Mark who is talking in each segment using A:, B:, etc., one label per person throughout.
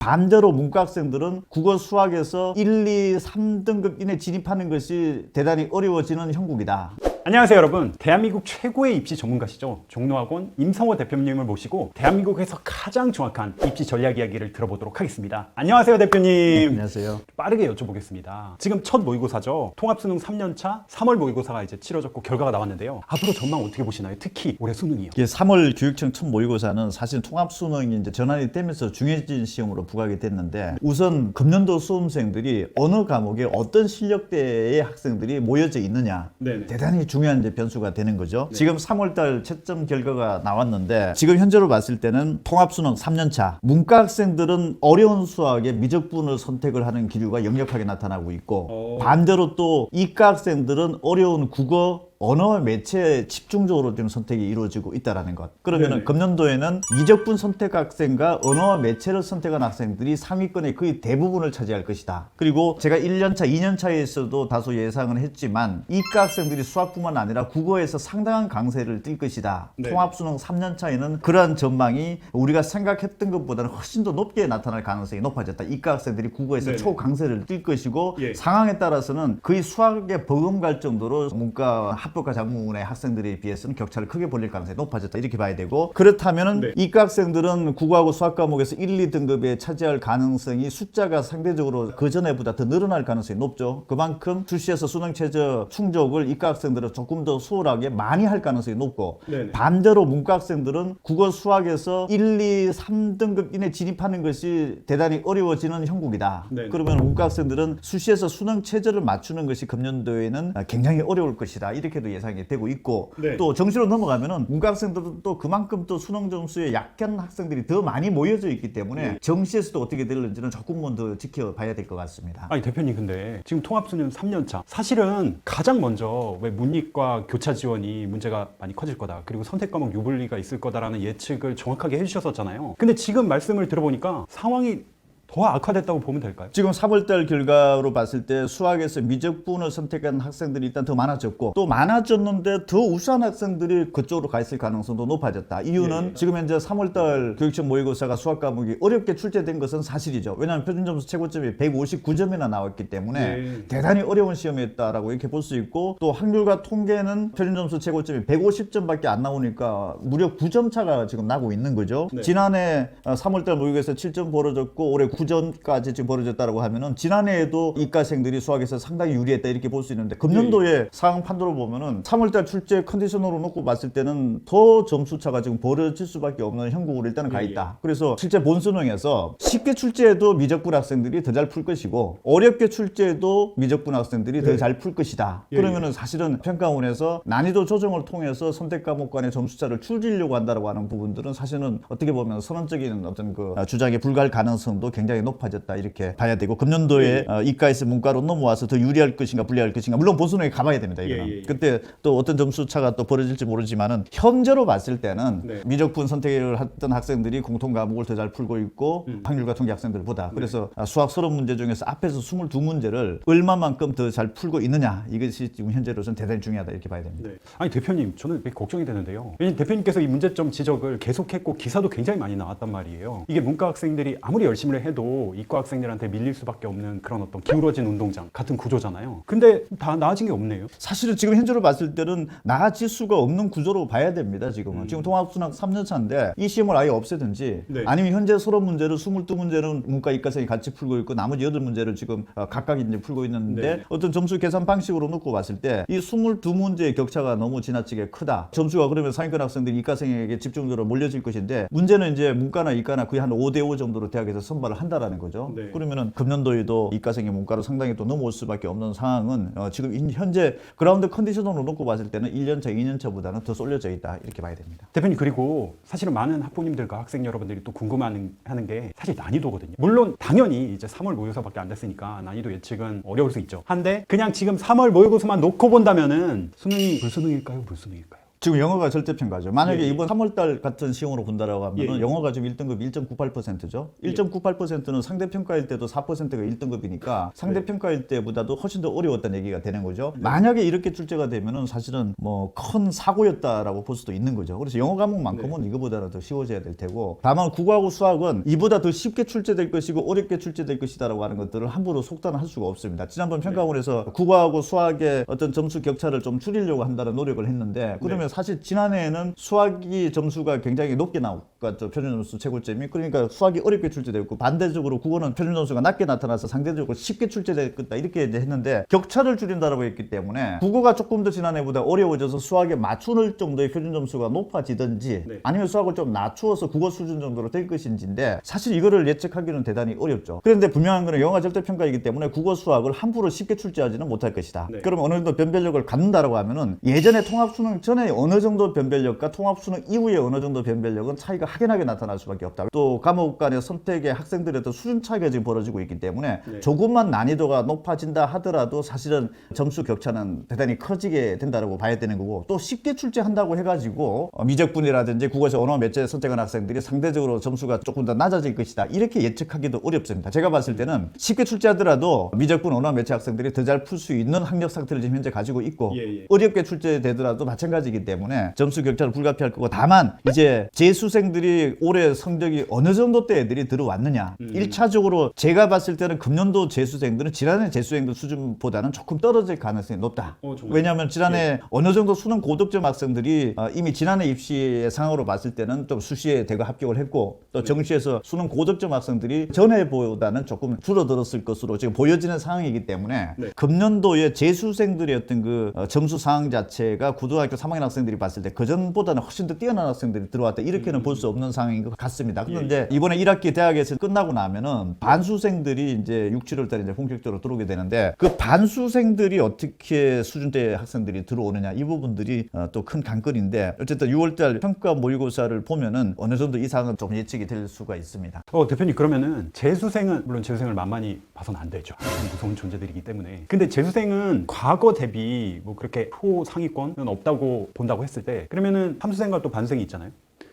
A: 반대로 문과 학생들은 국어 수학에서 1, 2, 3등급 이내 진입하는 것이 대단히 어려워지는 형국이다.
B: 안녕하세요 여러분, 대한민국 최고의 입시 전문가시죠, 종로학원 임성호 대표님을 모시고 대한민국에서 가장 정확한 입시 전략 이야기를 들어보도록 하겠습니다. 안녕하세요 대표님.
A: 안녕하세요.
B: 빠르게 여쭤보겠습니다. 지금 첫 모의고사죠. 통합수능 3년차 3월 모의고사가 이제 치러졌고 결과가 나왔는데요. 앞으로 전망 어떻게 보시나요? 특히 올해 수능이요.
A: 3월 교육청 첫 모의고사는 사실 통합수능이 이제 전환이 되면서 중요해진 시험으로 부각이 됐는데, 우선 금년도 수험생들이 어느 과목에 어떤 실력대의 학생들이 모여져 있느냐,
B: 네네.
A: 대단히 중요한 이제 변수가 되는 거죠.
B: 네.
A: 지금 3월달 채점 결과가 나왔는데, 지금 현재로 봤을 때는 통합수능 3년차 문과 학생들은 어려운 수학에 미적분을 선택을 하는 기류가 역력하게 나타나고 있고, 반대로 또 이과 학생들은 어려운 국어 언어 매체에 집중적으로 좀 선택이 이루어지고 있다는 것. 그러면은 금년도에는 미적분 선택 학생과 언어와 매체를 선택한 학생들이 상위권의 거의 대부분을 차지할 것이다. 그리고 제가 1년차, 2년차에서도 다소 예상을 했지만 이과 학생들이 수학뿐만 아니라 국어에서 상당한 강세를 띌 것이다.
B: 네.
A: 통합수능 3년차에는 그러한 전망이 우리가 생각했던 것보다는 훨씬 더 높게 나타날 가능성이 높아졌다. 이과 학생들이 국어에서
B: 네네.
A: 초강세를 띌 것이고,
B: 예.
A: 상황에 따라서는 거의 수학에 버금갈 정도로 문과 합격과 장문의 학생들에 비해서는 격차를 크게 벌릴 가능성이 높아졌다, 이렇게 봐야 되고, 그렇다면은
B: 네.
A: 이과 학생들은 국어하고 수학 과목에서 1, 2등급에 차지할 가능성이 숫자가 상대적으로 그 전에보다 더 늘어날 가능성이 높죠. 그만큼 출시에서 수능 최저 충족을 이과 학생들은 조금 더 수월하게 많이 할 가능성이 높고,
B: 네네.
A: 반대로 문과 학생들은 국어 수학에서 1, 2, 3등급 이내 진입하는 것이 대단히 어려워지는 형국이다.
B: 네네.
A: 그러면 문과 학생들은 수시에서 수능 최저를 맞추는 것이 금년도에는 굉장히 어려울 것이다, 이렇게도 예상이 되고 있고,
B: 네.
A: 또 정시로 넘어가면은 문과 학생들은 또 그만큼 또 수능 점수에 약한 학생들이 더 많이 모여져 있기 때문에 정시에서도 어떻게 될는지는 조금만 더 지켜봐야 될 것 같습니다.
B: 아니 대표님, 근데 지금 통합수능 3년차 사실은 가장 먼저 왜 문이과 교차 지원이 문제가 많이 커질 거다, 그리고 선택 과목 유불리가 있을 거다라는 예측을 정확하게 해주셨었잖아요. 근데 지금 말씀을 들어보니까 상황이 더 악화됐다고 보면 될까요?
A: 지금 3월달 결과로 봤을 때 수학에서 미적분을 선택한 학생들이 일단 더 많아졌고, 또 많아졌는데 더 우수한 학생들이 그쪽으로 가 있을 가능성도 높아졌다. 이유는 지금 현재 3월달 교육청 모의고사가 수학 과목이 어렵게 출제된 것은 사실이죠. 왜냐하면 표준점수 최고점이 159점이나 나왔기 때문에 대단히 어려운 시험이었다라고 이렇게 볼 수 있고, 또 확률과 통계는 표준점수 최고점이 150점밖에 안 나오니까 무려 9점 차가 지금 나고 있는 거죠.
B: 네.
A: 지난해 3월달 모의고사에서 7점 벌어졌고 올해 9점까지 지금 벌어졌다고 하면은 지난해에도 이과생들이 수학에서 상당히 유리했다, 이렇게 볼 수 있는데, 금년도에 상황 판도를 보면은 3월달 출제 컨디션으로 놓고 봤을 때는 더 점수 차가 지금 벌어질 수밖에 없는 형국으로 일단은 가 있다. 그래서 실제 본수능에서 쉽게 출제해도 미적분 학생들이 더 잘 풀 것이고, 어렵게 출제해도 미적분 학생들이 더 잘 풀 것이다. 그러면은 사실은 평가원에서 난이도 조정을 통해서 선택 과목 간의 점수 차를 줄이려고 한다라고 하는 부분들은 사실은 어떻게 보면 선언적인 어떤 그 주장에 불과할 가능성도 굉장히 높아졌다, 이렇게 봐야 되고, 금년도에 이과에서 문과로 넘어와서 더 유리할 것인가 불리할 것인가, 물론 본수능에 가봐야 됩니다. 이거는 그때 또 어떤 점수 차가 또 벌어질지 모르지만은, 현재로 봤을 때는 미적분 선택을 했던 학생들이 공통 과목을 더 잘 풀고 있고 확률과 통계 학생들보다. 그래서 수학 서론 문제 중에서 앞에서 22문제를 얼마만큼 더 잘 풀고 있느냐, 이것이 지금 현재로서는 대단히 중요하다, 이렇게 봐야 됩니다.
B: 아니 대표님, 저는 되게 걱정이 되는데요. 왜냐면 대표님께서 이 문제점 지적을 계속했고 기사도 굉장히 많이 나왔단 말이에요. 이게 문과 학생들이 아무리 열심히 해도 이과 학생들한테 밀릴 수밖에 없는 그런 어떤 기울어진 운동장 같은 구조잖아요. 근데 다 나아진 게 없네요.
A: 사실은 지금 현재로 봤을 때는 나아질 수가 없는 구조로 봐야 됩니다. 지금은 지금 통합수능 3년차인데 이 시험을 아예 없애든지, 아니면 현재 서론 문제를 22문제는 문과 이과생이 같이 풀고 있고 나머지 8문제를 지금 각각 이제 풀고 있는데, 어떤 점수 계산 방식으로 놓고 봤을 때 이 22문제의 격차가 너무 지나치게 크다. 점수가 그러면 상위권 학생들이 이과생에게 집중적으로 몰려질 것인데, 문제는 이제 문과나 이과나 거의 한 5대5 정도로 대학에서 선발을 한다라는 거죠. 그러면은 금년도에도 이과생이 문과로 상당히 또 넘어올 수밖에 없는 상황은 지금 현재 그라운드 컨디션으로 놓고 봤을 때는 1년차, 2년차보다는 더 쏠려져 있다, 이렇게 봐야 됩니다.
B: 대표님, 그리고 사실은 많은 학부모님들과 학생 여러분들이 또 궁금해하는 게 사실 난이도거든요. 물론 당연히 이제 3월 모의고사밖에 안 됐으니까 난이도 예측은 어려울 수 있죠. 한데 그냥 지금 3월 모의고사만 놓고 본다면은 수능이 불수능일까요, 불수능일까요?
A: 지금 영어가 절대평가죠. 만약에
B: 예, 예.
A: 이번 3월달 같은 시험으로 본다라고 하면
B: 예, 예.
A: 영어가 지금 1등급 1.98%죠. 1.98%는 상대평가일 때도 4%가 1등급이니까 상대평가일 때보다도 훨씬 더 어려웠다는 얘기가 되는 거죠. 만약에 이렇게 출제가 되면은 사실은 뭐 큰 사고였다라고 볼 수도 있는 거죠. 그래서 영어 과목만큼은 이거보다는 더 쉬워져야 될 테고, 다만 국어하고 수학은 이보다 더 쉽게 출제될 것이고 어렵게 출제될 것이다라고 하는 것들을 함부로 속단할 수가 없습니다. 지난번 평가원에서 국어하고 수학의 어떤 점수 격차를 좀 줄이려고 한다는 노력을 했는데, 그러면 사실 지난해에는 수학이 점수가 굉장히 높게 나왔죠. 표준 점수 최고점이. 그러니까 수학이 어렵게 출제됐고, 반대적으로 국어는 표준 점수가 낮게 나타나서 상대적으로 쉽게 출제될 거다 이렇게 이제 했는데, 격차를 줄인다라고 했기 때문에 국어가 조금 더 지난해보다 어려워져서 수학에 맞추는 정도의 표준 점수가 높아지든지 아니면 수학을 좀 낮추어서 국어 수준 정도로 될 것인지인데, 사실 이거를 예측하기는 대단히 어렵죠. 그런데 분명한 거는 영어가 절대평가이기 때문에 국어 수학을 함부로 쉽게 출제하지는 못할 것이다. 그럼 어느 정도 변별력을 갖는다라고 하면은 예전에 통합수능 전에 어느 정도 변별력과 통합수능 이후에 어느 정도 변별력은 차이가 확연하게 나타날 수밖에 없다. 또 과목 간의 선택의 학생들의 또 수준 차이가 지금 벌어지고 있기 때문에 조금만 난이도가 높아진다 하더라도 사실은 점수 격차는 대단히 커지게 된다고 봐야 되는 거고, 또 쉽게 출제한다고 해가지고 미적분이라든지 국어에서 언어 매체 선택한 학생들이 상대적으로 점수가 조금 더 낮아질 것이다 이렇게 예측하기도 어렵습니다. 제가 봤을 때는 쉽게 출제하더라도 미적분 언어 매체 학생들이 더 잘 풀 수 있는 학력 상태를 지금 현재 가지고 있고, 어렵게 출제되더라도 마찬가지이기 때문에 점수 격차를 불가피할 거고, 다만 이제 재수생들이 올해 성적이 어느 정도 때 애들이 들어왔느냐. 1차적으로 제가 봤을 때는 금년도 재수생들은 지난해 재수생들 수준보다는 조금 떨어질 가능성이 높다. 왜냐하면 지난해 어느 정도 수능 고득점 학생들이 이미 지난해 입시의 상황으로 봤을 때는 좀 수시에 대거 합격을 했고, 또 정시에서 수능 고득점 학생들이 전해보다는 조금 줄어들었을 것으로 지금 보여지는 상황이기 때문에 금년도에 재수생들의 어떤 그 점수 상황 자체가 고등학교 3학년 학생들이 봤을 때 그전보다는 훨씬 더 뛰어난 학생들이 들어왔다 이렇게는 볼 수 없는 상황인 것 같습니다. 그런데 이번에 1학기 대학에서 끝나고 나면은 반수생들이 이제 6, 7월달에 이제 본격적으로 들어오게 되는데, 그 반수생들이 어떻게 수준대 학생들이 들어오느냐 이 부분들이 또 큰 관건인데, 어쨌든 6월달 평가 모의고사를 보면은 어느 정도 이상은 좀 예측이 될 수가 있습니다.
B: 대표님, 그러면은 재수생은 물론 재수생을 만만히 봐서는 안 되죠. 항상 무서운 존재들이기 때문에. 근데 재수생은 과거 대비 뭐 그렇게 초상위권은 없다고 본다고 했을 때, 그러면은 삼수생과 또 반수생이 있잖아요.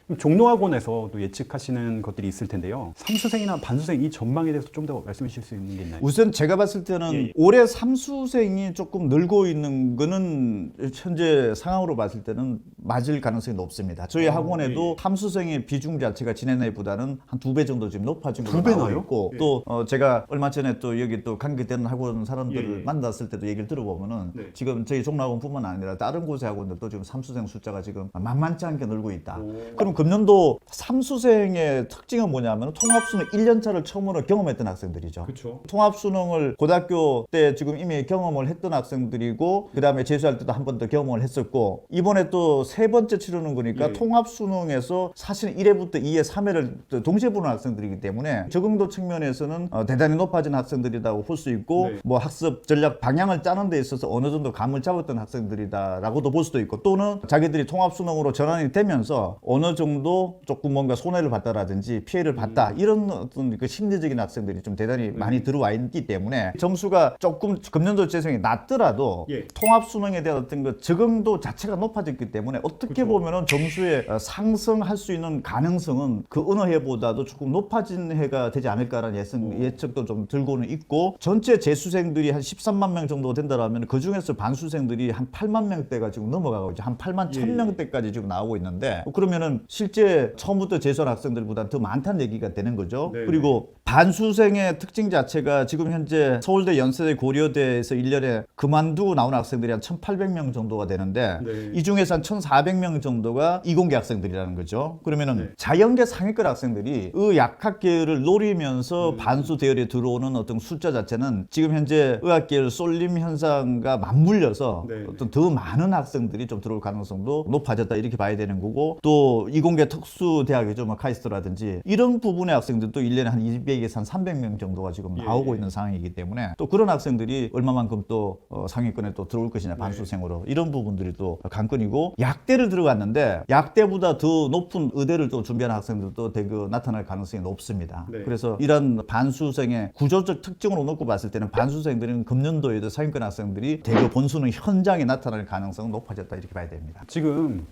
B: 그럼 종로학원에서 또 예측하시는 것들이 있을 텐데요. 삼수생이나 반수생 이 전망에 대해서 좀 더 말씀해 주실 수 있는 게 있나요?
A: 우선 제가 봤을 때는 올해 삼수생이 조금 늘고 있는 거는 현재 상황으로 봤을 때는 맞을 가능성이 높습니다. 저희 학원에도 삼수생의 비중 자체가 지난해보다는 한 2배 정도 지금 높아진 걸로 나오고 있고, 또 제가 얼마 전에 또 여기 또 관계되는 학원 사람들을 만났을 때도 얘기를 들어보면은 지금 저희 종로학원뿐만 아니라 다른 곳의 학원들도 지금 삼수생 숫자가 지금 만만치 않게 늘고 있다. 그럼 금년도 삼수생의 특징은 뭐냐면 통합수능 1년차를 처음으로 경험했던 학생들이죠.
B: 그렇죠.
A: 통합수능을 고등학교 때 지금 이미 경험을 했던 학생들이고, 그 다음에 재수할 때도 한 번 더 경험을 했었고, 이번에 또 세 번째 치르는 거니까 통합수능에서 사실 1회부터 2회, 3회를 동시에 보는 학생들이기 때문에 적응도 측면에서는 대단히 높아진 학생들이라고 볼 수 있고, 뭐 학습 전략 방향을 짜는 데 있어서 어느 정도 감을 잡았던 학생들이다라고도 볼 수도 있고, 또는 자기들이 통합수능으로 전환이 되면서 어느 정도 조금 뭔가 손해를 봤다라든지 피해를 봤다 이런 어떤 그 심리적인 학생들이 좀 대단히 많이 들어와 있기 때문에 점수가 조금 금년도 재수생이 낮더라도 통합수능에 대한 어떤 그 적응도 자체가 높아졌기 때문에 어떻게 보면은 점수에 상승할 수 있는 가능성은 그 어느 해보다도 조금 높아진 해가 되지 않을까라는 예측도 좀 들고는 있고, 전체 재수생들이 한 13만 명 정도 된다라면 그 중에서 반수생들이 한 8만 명대가 지금 넘어가고 있죠. 한 8만 1,000명대까지 지금 나오고 있는데, 그러면은 실제 처음부터 재수한 학생들보다 더 많다는 얘기가 되는 거죠. 그리고 반수생의 특징 자체가 지금 현재 서울대, 연세대, 고려대에서 1년에 그만두고 나오는 학생들이 한 1,800명 정도가 되는데, 이 중에서 한 1,400명 정도가 이공계 학생들이라는 거죠. 그러면은 자연계 상위권 학생들이 의약학계를 노리면서 반수 대열에 들어오는 어떤 숫자 자체는 지금 현재 의학계열 쏠림 현상과 맞물려서 어떤 더 많은 학생들이 좀 들어올 가능성도 높아졌다 이렇게 봐야 되는 거고, 또 이공계 특수대학이죠. 뭐 카이스트라든지 이런 부분의 학생들도 1년에 한 200에서 한 300명 정도가 지금 나오고 있는 상황이기 때문에, 또 그런 학생들이 얼마만큼 또 상위권에 또 들어올 것이냐 반수생으로, 이런 부분들이 또 관건이고, 약대를 들어갔는데 약대보다 더 높은 의대를 또 준비하는 학생들도 대거 나타날 가능성이 높습니다.
B: 네.
A: 그래서 이런 반수생의 구조적 특징으로 놓고 봤을 때는 반수생들은 금년도에도 상위권 학생들이 대거 본수능 현장에 나타날 가능성은 높아졌다 이렇게 봐야 됩니다.
B: 지금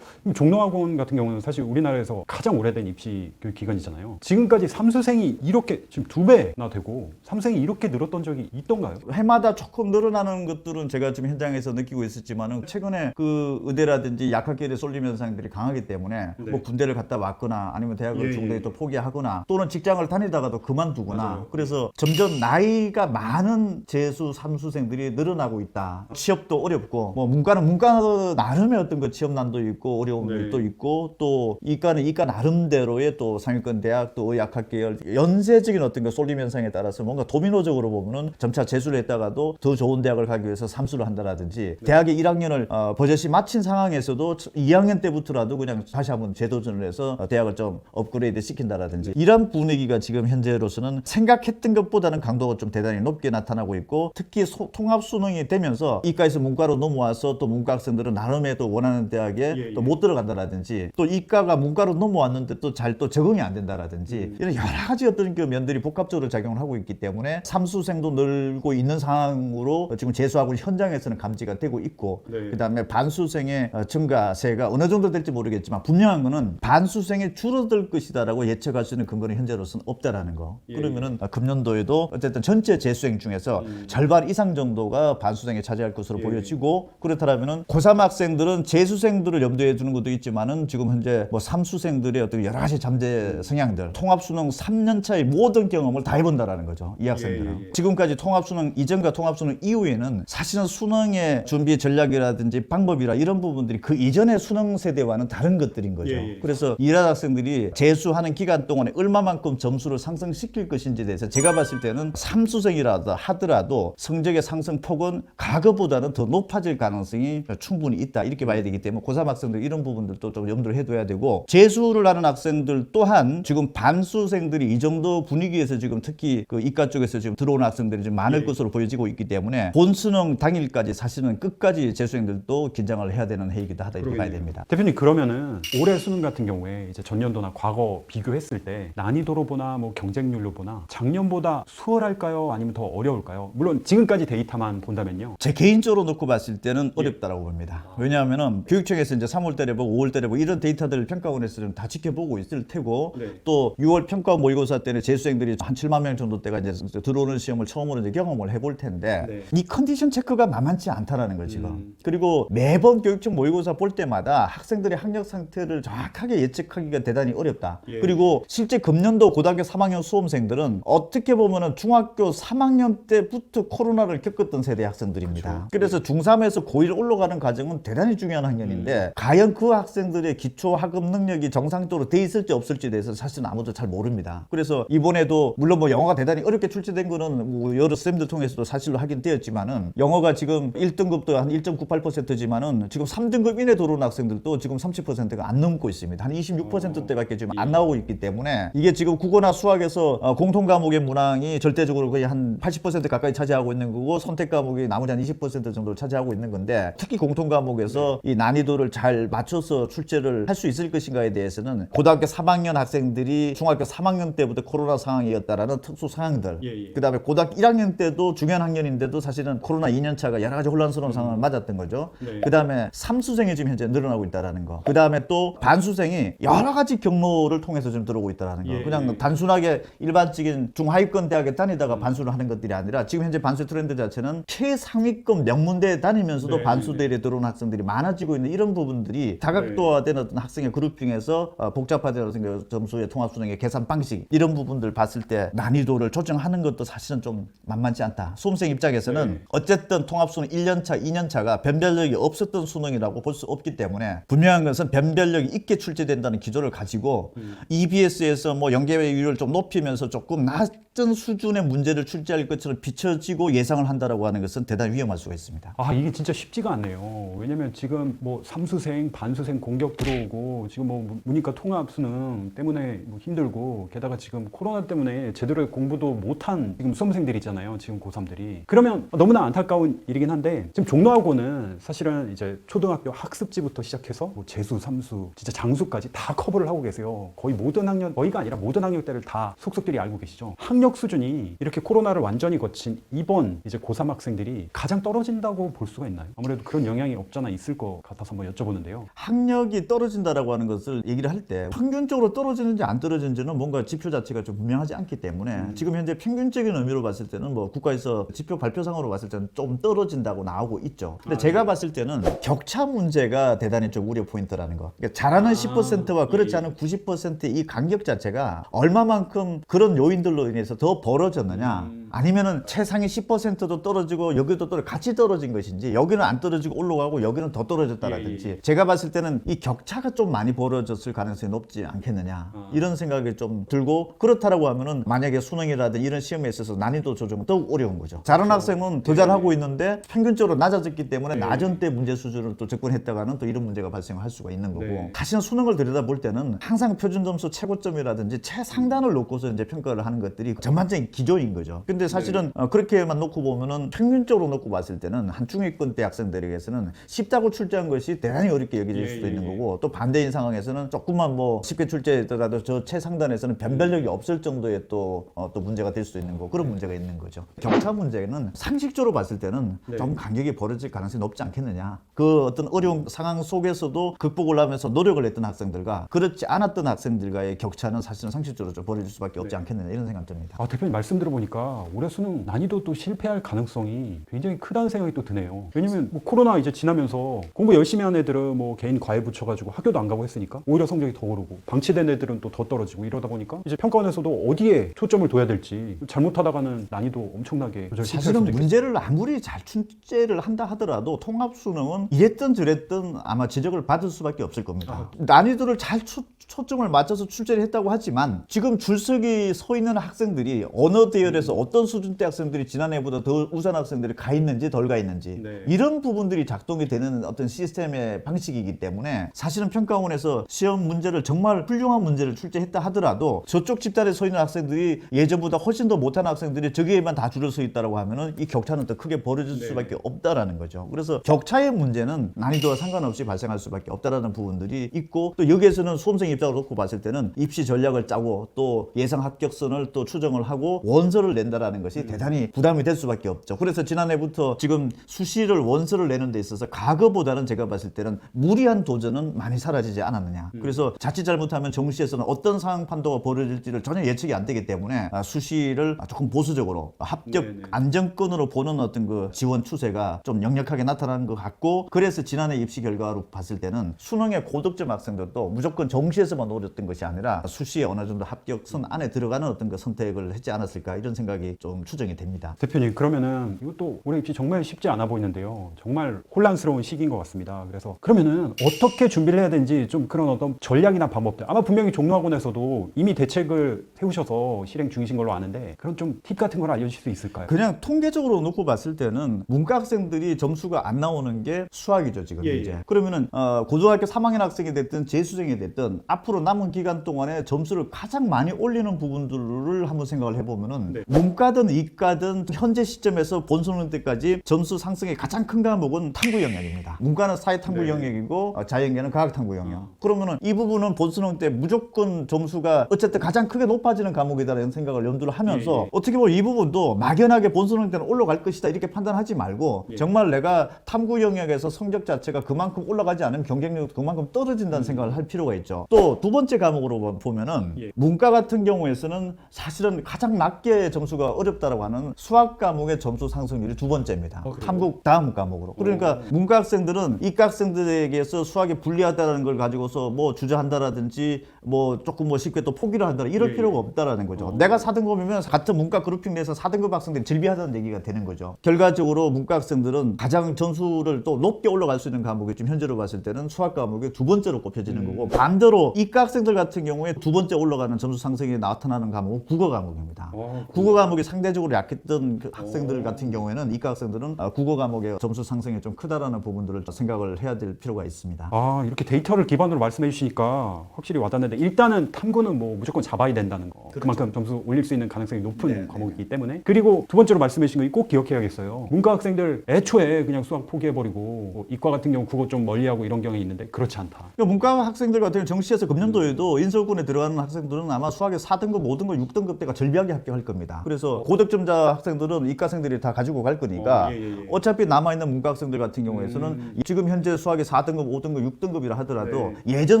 B: 종로학원 같은 경우는 사실 우리나라에서 가장 오래된 입시 교육 기관이잖아요. 지금까지 삼수생이 이렇게 지금 2배나 되고 삼수생이 이렇게 늘었던 적이 있던가요?
A: 해마다 조금 늘어나는 것들은 제가 지금 현장에서 느끼고 있었지만은 최근에 그 의대라든지 약학계열에 쏠림 현상들이 강하기 때문에
B: 네.
A: 뭐 군대를 갔다 왔거나 아니면 대학을
B: 예,
A: 중대에
B: 예.
A: 또 포기하거나 또는 직장을 다니다가도 그만두거나
B: 맞아요.
A: 그래서 점점 나이가 많은 재수 삼수생들이 늘어나고 있다. 취업도 어렵고 뭐 문과는 문과 나름의 어떤 그 취업난도 있고 어려움도
B: 네.
A: 있고 또 이과는 이과 나름대로의 또 상위권 대학 또 의학학계열 연쇄적인 어떤 그 쏠림 현상에 따라서 뭔가 도미노적으로 보면은 점차 재수를 했다가도 더 좋은 대학을 가기 위해서 삼수를 한다라든지 대학에 1학년을 버젓이 마친 상황에서도 2학년 때부터라도 그냥 다시 한번 재도전을 해서 대학을 좀 업그레이드 시킨다라든지 이런 분위기가 지금 현재로서는 생각했던 것보다는 강도가 좀 대단히 높게 나타나고 있고 특히 통합 수능이 되면서 이과에서 문과로 넘어와서 또 문과 학생들은 나름의 또 원하는 대학에 또 못 들어간다라든지 또 이과가 문과로 넘어왔는데 또 잘 또 적응이 안 된다라든지 이런 여러 가지 어떤 그 면들이 복합적으로 작용을 하고 있기 때문에 삼수생도 늘고 있는 상황으로 지금 재수학원 현장에서는 감지가 되고 있고
B: 네.
A: 그다음에 반수생의 증가세가 어느 정도 될지 모르겠지만 분명한 거는 반수생이 줄어들 것이다라고 예측할 수 있는 근거는 현재로서는 없다라는 거.
B: 예,
A: 그러면은 금년도에도 어쨌든 전체 재수생 중에서 절반 이상 정도가 반수생에 차지할 것으로
B: 예.
A: 보여지고 그렇다면은 고3 학생들은 재수생들을 염두에 두는 것도 있지만은 지금 현재 뭐 삼수생들의 어떤 여러 가지 잠재 성향들 통합수능 3년 차의 모든 경험을 다 해본다라는 거죠. 이 학생들은.
B: 예.
A: 지금까지 통합수능 이전과 통합수능 이후에는 사실은 수능의 준비 전략이라든지 방법이라 이런 부분들이 그 이전의 수능 세대와는 다른 것들인 거죠.
B: 예.
A: 그래서 이런 학생들이 재수하는 기간 동안에 얼마만큼 점수를 상승시킬 것인지에 대해서 제가 봤을 때는 삼수생이라도 하더라도 성적의 상승폭은 과거보다는 더 높아질 가능성이 충분히 있다 이렇게 봐야 되기 때문에 고3 학생들 이런 부분들도 좀 염두를 해둬야 되고 재수를 하는 학생들 또한 지금 반수생들이 이 정도 분위기에서 지금 특히 그 이과 쪽에서 지금 들어오는 학생들이 좀 많을 것으로 보여지고 있기 때문에 본수능 당일까지 사실은 끝까지 재수생들도 긴장을 해야 되는 해이기도 하다 이렇게 봐야 됩니다.
B: 대표님 그러면은 올해 수능 같은 경우에 이제 전년도나 과거 비교했을 때 난이도로 보나 뭐 경쟁률로 보나 작년보다 수월할까요? 아니면 더 어려울까요? 물론 지금까지 데이터만 본다면요.
A: 제 개인적으로 놓고 봤을 때는 어렵다라고 봅니다. 왜냐하면은 교육청에서 이제 3월달에 보고 5월달에 보고 이런 데이터들을 평가원에서 좀 다 지켜보고 있을 테고
B: 네.
A: 또 6월 평가 모의고사 때는 재수생들이 한 7만 명 정도 때가 이제 들어오는 시험을 처음으로 이제 경험을 해볼 텐데
B: 네.
A: 이 컨디션 체크가 만만치 않다라는 걸 지금. 그리고 매번 교육청 모의고사 볼 때마다 학생들의 학력 상태를 정확하게 예측하기가 대단히 어렵다.
B: 예.
A: 그리고 실제 금년도 고등학교 3학년 수험생들은 어떻게 보면은 중학교 3학년 때부터 코로나를 겪었던 세대 학생들입니다. 그래서 중3에서 고1 올라가는 과정은 대단히 중요한 학년인데 과연 그 학생들의 기초 학업 능력이 정상적으로 돼 있을지 없을지에 대해서 사실은 아무도 잘 모릅니다. 그래서 이번에도 물론 뭐 영어가 대단히 어렵게 출제된 거는 뭐 여러 쌤들 통해서도 사실로 확인되었지만은 영어가 지금 1등급도 한 1.98%지만은 지금 3등급 이내 들어오는 학생들도 지금 30%가 안 넘고 있습니다. 한 26%대밖에 지금 안 나오고 있기 때문에 이게 지금 국어나 수학에서 공통 과목의 문항이 절대적으로 거의 한 80% 가까이 차지하고 있는 거고 선택 과목이 나머지 한 20% 정도를 차지하고 있는 건데 특히 공통 과목에서 이 난이도를 잘 맞춰서 출제를 할 수 있을 것인가에 대해서는 고등학교 3학년 학생들이 중학교 3학년 때부터 코로나 상황이었다라는 특수 상황들
B: 예.
A: 그다음에 고등학교 1학년 때도 중요한 학년인데도 사실은 코로나 2년 차가 여러 가지 혼란스러운 상황을 맞았던 거죠.
B: 네.
A: 그다음에 삼수생이 지금 현재 늘어나고 있다라는 거. 그다음에 또 반수생이 여러 가지 경로를 통해서 좀 들어오고 있다라는 거.
B: 예.
A: 그냥 단순하게 일반적인 중하위권 대학에 다니다가 반수를 하는 것들이 아니라 지금 현재 반수 트렌드 자체는 최상위권 명문대에 다니면서도
B: 네.
A: 반수대에 들어오는 학생들이 많아지고 있는 이런 부분들이 다각도화된 어떤 학생의 그룹핑에서 복잡화된 어떤 점수의 통합수능의 계산 방식 이런 부분들 봤을 때 난이도를 조정하는 것도 사실은 좀 만만치 않다. 수험생 입장에서는
B: 네.
A: 어쨌든 통합수능 1년차, 2년차가 변별력이 없었던 수능이라고 볼 수 없기 때문에 분명한 것은 변별력이 있게 출제된다는 기조를 가지고 EBS에서 뭐 연계율을 좀 높이면서 조금 낮은 수준의 문제를 출제할 것처럼 비춰지고 예상을 한다라고 하는 것은 대단히 위험할 수가 있습니다.
B: 아 이게 진짜 쉽지가 않네요. 왜냐면 지금 뭐 삼수생, 반수생 공격 들어오고 지금 뭐 문이과 통합 수능 때문에 뭐 힘들고 게다가 지금 코로나 때문에 제대로 공부도 못한 지금 수험생들이 있잖아요. 지금 고3들이. 그러면 너무나 안타까운 일이긴 한데 지금 종로하고는 사실은 이제 초등학교 학습 학습지부터 시작해서 뭐 재수, 삼수, 진짜 장수까지 다 커버를 하고 계세요. 거의 모든 학년, 거의가 아니라 모든 학년대를 다 속속들이 알고 계시죠. 학력 수준이 이렇게 코로나를 완전히 거친 이번 이제 고3 학생들이 가장 떨어진다고 볼 수가 있나요? 아무래도 그런 영향이 없잖아 있을 것 같아서 한번 여쭤보는데요.
A: 학력이 떨어진다라고 하는 것을 얘기를 할 때 평균적으로 떨어지는지 안 떨어지는지는 뭔가 지표 자체가 좀 분명하지 않기 때문에 지금 현재 평균적인 의미로 봤을 때는 뭐 국가에서 지표 발표상으로 봤을 때는 좀 떨어진다고 나오고 있죠. 근데 제가 봤을 때는 격차 문제가 대단히 좀 우려 포인트라는 거. 그러니까 잘하는 10%와 그렇지 않은 90%의 이 간격 자체가 얼마만큼 그런 요인들로 인해서 더 벌어졌느냐, 아니면은 최상위 10%도 떨어지고 여기도 같이 떨어진 것인지, 여기는 안 떨어지고 올라가고 여기는 더 떨어졌다라든지, 제가 봤을 때는 이 격차가 좀 많이 벌어졌을 가능성이 높지 않겠느냐, 이런 생각이 좀 들고, 그렇다라고 하면은 만약에 수능이라든 이런 시험에 있어서 난이도 조정은 더욱 어려운 거죠. 잘하는 학생은 더 잘하고 있는데 평균적으로 낮아졌기 때문에 낮은 때 문제 수준을 또 접근했다가는 또 이런 문제가 발생할 수가 있는 거고, 사실은 수능을 들여다볼 때는 항상 표준 점수 최고점이라든지 최상단을 놓고서 이제 평가를 하는 것들이 전반적인 기조인 거죠. 근데 사실은 그렇게만 놓고 보면은 평균적으로 놓고 봤을 때는 한 중위권대 학생들에게서는 쉽다고 출제한 것이 대단히 어렵게 여겨질 수도 있는 거고, 또 반대인 상황에서는 조금만 뭐 쉽게 출제했더라도 저 최상단에서는 변별력이 없을 정도의 또 문제가 될 수 있는 거고, 그런 문제가 있는 거죠. 격차 문제는 상식적으로 봤을 때는 좀 간격이 벌어질 가능성이 높지 않겠느냐. 그 어떤 어려운 상황 속에서도 극복을 하면서 노력을 했던 학생들과 그렇지 않았던 학생들과의 격차는 사실은 상식적으로 좀 벌어질 수밖에 없지 않겠느냐, 이런 생각이 듭니다.
B: 대표님 말씀 들어보니까 올해 수능 난이도도 실패할 가능성이 굉장히 크다는 생각이 또 드네요. 왜냐면 뭐 코로나 이제 지나면서 공부 열심히 한 애들은 뭐 개인 과외 붙여가지고 학교도 안 가고 했으니까 오히려 성적이 더 오르고, 방치된 애들은 또 더 떨어지고, 이러다 보니까 이제 평가원에서도 어디에 초점을 둬야 될지, 잘못하다가는 난이도 엄청나게
A: 사실은 문제를 아무리 잘 출제를 한다 하더라도 통합 수능은 이랬든 저랬든 아마 지적을 받을 수밖에 없을 겁니다. 난이도를 잘 초점을 맞춰서 출제를 했다고 하지만 지금 줄서기 서 있는 학생들이 어느 대열에서 어떤 수준대 학생들이 지난해보다 더 우수한 학생들이 가 있는지 덜 가 있는지, 이런 부분들이 작동이 되는 어떤 시스템의 방식이기 때문에 사실은 평가원에서 시험 문제를 정말 훌륭한 문제를 출제했다 하더라도 저쪽 집단에 서 있는 학생들이 예전보다 훨씬 더 못한 학생들이 저기에만 다 줄을 서 있다고 하면은 이 격차는 더 크게 벌어질 수밖에 없다라는 거죠. 그래서 격차의 문제는 난이도와 상관없이 발생할 수밖에 없다라는 부분들이 있고, 또 여기에서는 수험생 입장으로 놓고 봤을 때는 입시 전략을 짜고 또 예상 합격선을 또 추정을 하고 원서를 낸다라는 것이 대단히 부담이 될 수밖에 없죠. 그래서 지난해부터 지금 수시를 원서를 내는 데 있어서 과거보다는 제가 봤을 때는 무리한 도전은 많이 사라지지 않았느냐. 그래서 자칫 잘못하면 정시에서는 어떤 상황 판도가 벌어질지를 전혀 예측이 안 되기 때문에 수시를 조금 보수적으로 합격 안정권으로 보는 어떤 그 지원 추세가 좀 역력하게 나타나는 것 같고, 그래서 지난해 입시 결과로 봤을 때는 수능의 고득점 학생들도 무조건 정시에서만 노렸던 것이 아니라 수시에 어느 정도 합격선 안에 들어가는 어떤 그 선택을 했지 않았을까, 이런 생각이 좀 추정이 됩니다.
B: 대표님, 그러면은 이것도 올해 입시 정말 쉽지 않아 보이는데요. 정말 혼란스러운 시기인 것 같습니다. 그래서 그러면은 어떻게 준비를 해야 되는지 좀 그런 어떤 전략이나 방법들, 아마 분명히 종로학원에서도 이미 대책을 세우셔서 실행 중이신 걸로 아는데, 그런 좀 팁 같은 걸 알려주실 수 있을까요?
A: 그냥 통계적으로 놓고 봤을 때는 문과 학생들이 점수가 안 나오는 게 수학이죠, 지금 이제. 그러면은 고등학교 3학년 학생이 됐든 재수생이 됐든 앞으로 남은 기간 동안에 점수를 가장 많이 올리는 부분들을 한번 생각을 해보면은 문과든 이과든 현재 시점에서 본수능 때까지 점수 상승의 가장 큰 과목은 탐구 영역입니다. 문과는 사회 탐구 영역이고 자연계는 과학 탐구 영역. 그러면은 이 부분은 본수능 때 무조건 점수가 어쨌든 가장 크게 높아지는 과목이다라는 생각을 염두를 하면서 어떻게 보면 이 부분도 막연하게 본수능 때는 올라갈 것이다 이렇게 판단하지 말고, 정말 내가 탐구 영역에서 성적 자체가 그만큼 올라가지 않으면 경쟁력도 그만큼 떨어진다는 생각을 할 필요가 있죠. 또 두 번째 과목으로 보면은 문과 같은 경우에서는 사실은 가장 낮게 점수가 어렵다라고 하는 수학 과목의 점수 상승률이 두 번째입니다. 탐구 다음 과목으로. 그러니까 문과 학생들은 이과 학생들에게서 수학이 불리하다는 걸 가지고서 뭐 주저한다라든지 뭐 조금 뭐 쉽게 또 포기를 한다 이럴 필요가 없다라는 거죠. 내가 4등급이면 같은 문과 그룹핑 내에서 4등급 학생들이 질비하다는 얘기가 되는 거죠. 결과적으로 문과 학생들은 가장 점수를 또 높게 올라갈 수 있는 과목이 지금 현재로 봤을 때는 수학 과목이 두 번째로 꼽혀지는 거고, 반대로 이과 학생들 같은 경우에 두 번째 올라가는 점수 상승이 나타나는 과목은 국어 과목입니다. 국어 과목이 상대적으로 약했던 그 학생들 같은 경우에는 이과 학생들은 국어 과목의 점수 상승이 좀 크다라는 부분들을 생각을 해야 될 필요가 있습니다.
B: 아, 이렇게 데이터를 기반으로 말씀해 주시니까 확실히 와닿는데 일단은 탐구는 뭐 무조건 잡아야 된다는 거. 그만큼 점수 올릴 수 있는 가능성이 높은 과목이기 때문에. 그리고 두 번째로 말씀해 주신 거 꼭 기억해야겠어요. 문과 학생들 애초에 그냥 수학 포기해버리고 뭐 이과 같은 경우 국어 좀 멀리하고 이런 경향이 있는데 그렇지 않다.
A: 그러니까 문과 학생들 같은 경우 정시에서 금년도에도 인서울권에 들어가는 학생들은 아마 수학에 4등급, 5등급, 6등급 대가 절비하게 합격할 겁니다. 그래서 고득점자 학생들은 이과생들이 다 가지고 갈 거니까 어차피 남아있는 문과 학생들 같은 경우에서는 지금 현재 수학에 4등급, 5등급, 6등급이라 하더라도 예전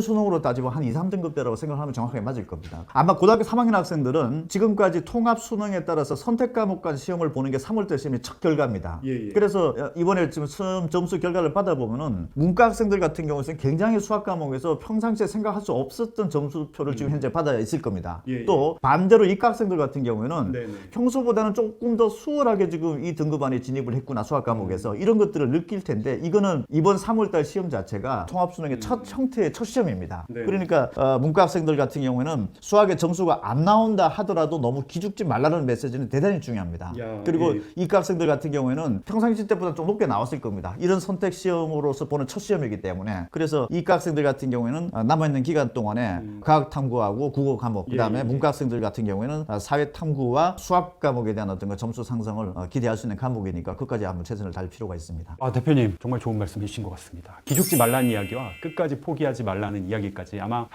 A: 수능으로 따지면 한 2, 3등급대라고 생각하면 정확하게 맞을 겁니다. 아마 고등학교 3학년 학생들은 지금까지 통합 수능에 따라서 선택 과목 간 시험을 보는 게 3월달 시험이 첫 결과입니다. 그래서 이번에 지금 시험 점수 결과를 받아보면은 문과 학생들 같은 경우에는 굉장히 수학 과목에서 평상시에 생각할 수 없었던 점수표를 지금 현재 받아 있을 겁니다. 또 반대로 이과 학생들 같은 경우에는 평소보다는 조금 더 수월하게 지금 이 등급 안에 진입을 했구나 수학 과목에서 이런 것들을 느낄 텐데 이거는 이번 3월달 시험 자체가 통합수능의 첫 형태의 첫 시험입니다. 그러니까 문과 학생들 같은 경우에는 수학의 점수가 안 나온다 하더라도 너무 기죽지 말라는 메시지는 대단히 중요합니다. 그리고 이과 학생들 같은 경우에는 평상시 때보다 좀 높게 나왔을 겁니다. 이런 선택 시험으로서 보는 첫 시험이기 때문에 그래서 이과 학생들 같은 경우에는 남아있는 기간 동안에 과학 탐구하고 국어 과목 그다음에 문과 학생들 같은 경우에는 사회 탐구와 수학 과목에 대한 어떤 그 점수 상승을 기대할 수 있는 과목이니까 끝까지 한번 최선을 다할 필요가 있습니다.
B: 아, 대표님 정말 좋은 말씀 해주신 것 같습니다. 기죽지 말라는 이야기와 끝까지 포기하지 말라는 이야기까지 아마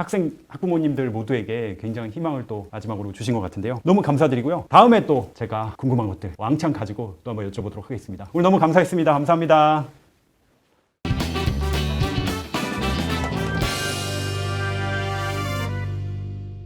B: 학부모님들 모두에게 굉장히 희망을 또 마지막으로 주신 것 같은데요. 너무 감사드리고요. 다음에 또 제가 궁금한 것들 왕창 가지고 또 한번 여쭤보도록 하겠습니다. 오늘 너무 감사했습니다. 감사합니다.